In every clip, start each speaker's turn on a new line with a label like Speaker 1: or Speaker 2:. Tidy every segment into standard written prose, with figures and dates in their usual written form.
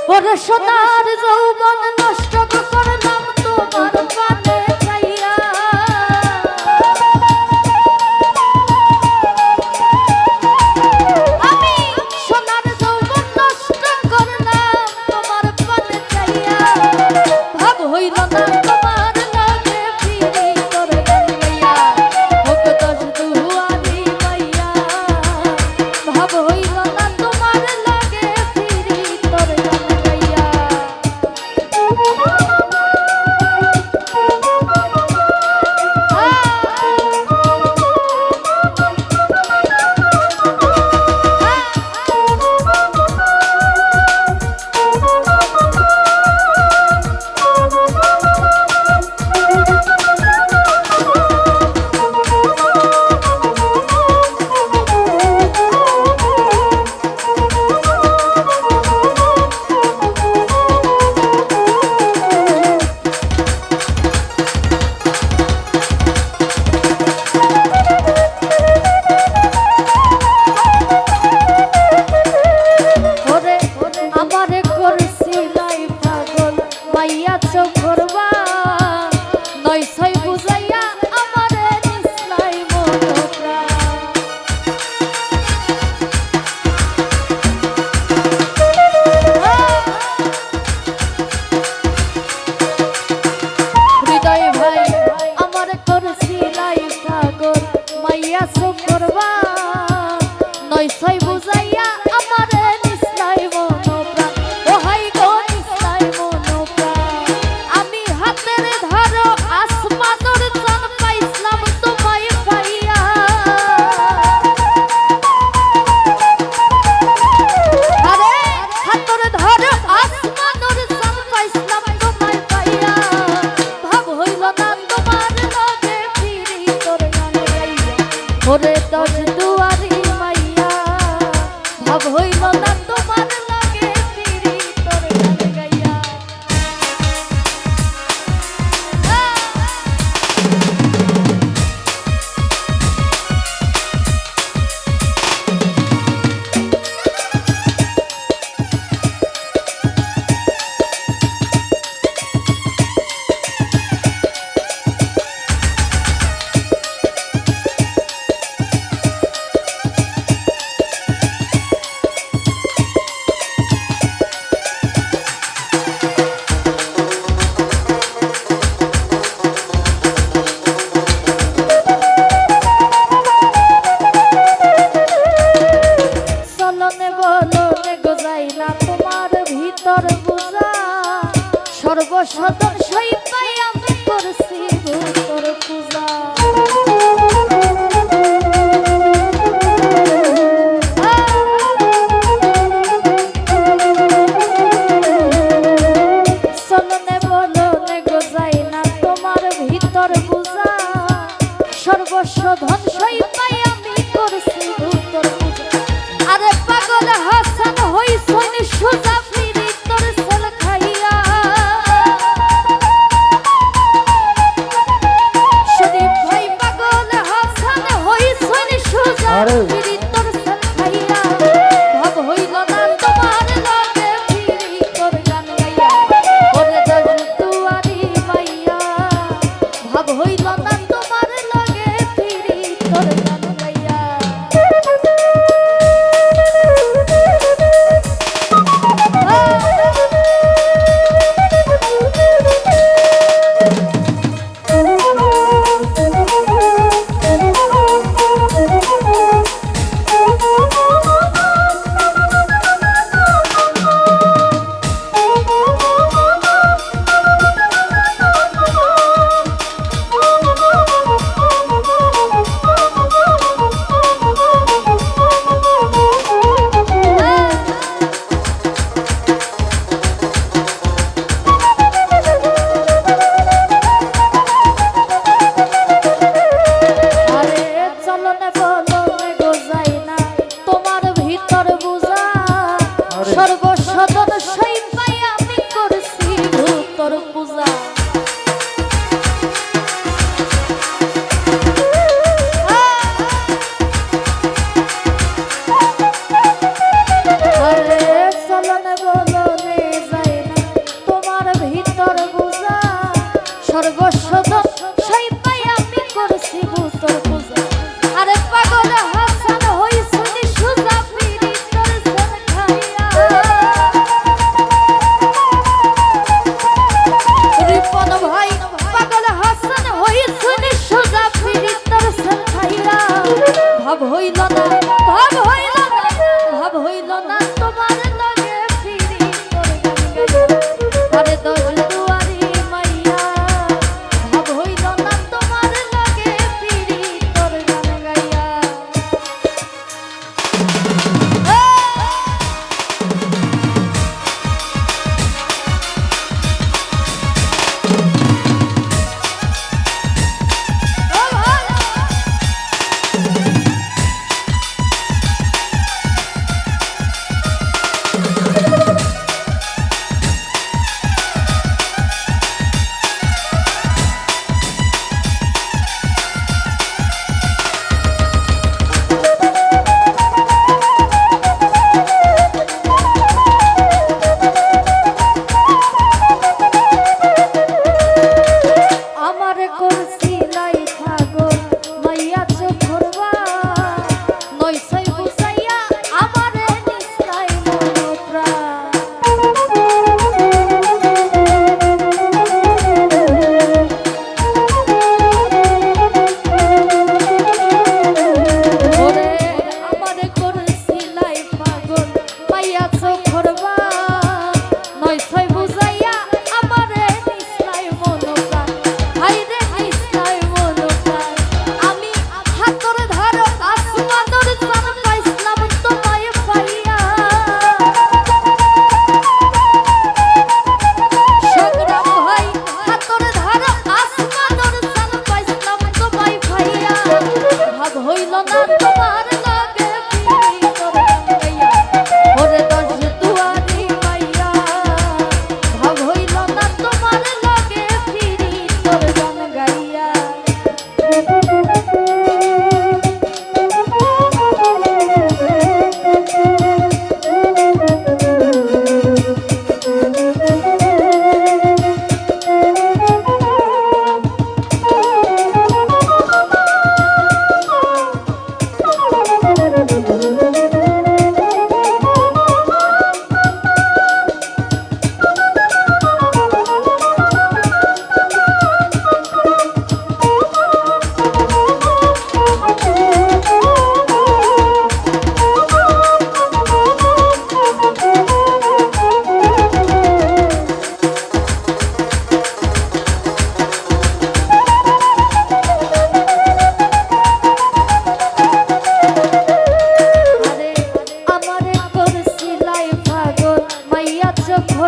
Speaker 1: ওরে সোনার যৌবন নষ্ট করলাম তোমার পানে চাইয়া আমি সোনার যৌবন নষ্ট করলাম তোমার পানে চাইয়া ভাব হইল না তোমার লাগে ফিরি তোর গাইয়া হোক দশ দুয়ারি মাইয়া ভাব হইল না তোমার লাগে ফিরি তোর গাইয়া ওরে দশ দুয়ারি মাইয়া ভাব হইল না তোমার লাগে ফিরি তোর গান গাইয়া সর্বসদন সইপাই আমি করছি তোর পূজা চলনে বলনে গোজাই না তোমার ভিতর পূজা সর্বসদন সইপাই আমি করছি তোর পূজা আরে পাগল হাসান হইছন সুজা ফিরি তোর সেল খাইয়া ফিরি তোর সেল খাইয়া ভাব হইল না তোমার লাগে ফিরি তোর গান গাইয়া ওরে দশ দুয়ারি মাইয়া ভাব হইল না তোমার লাগে ফিরি তোর গান গাইয়া সর্বসদন সইপাই আমি করছি তোর পূজা আরে চলনে বলনে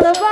Speaker 1: করবা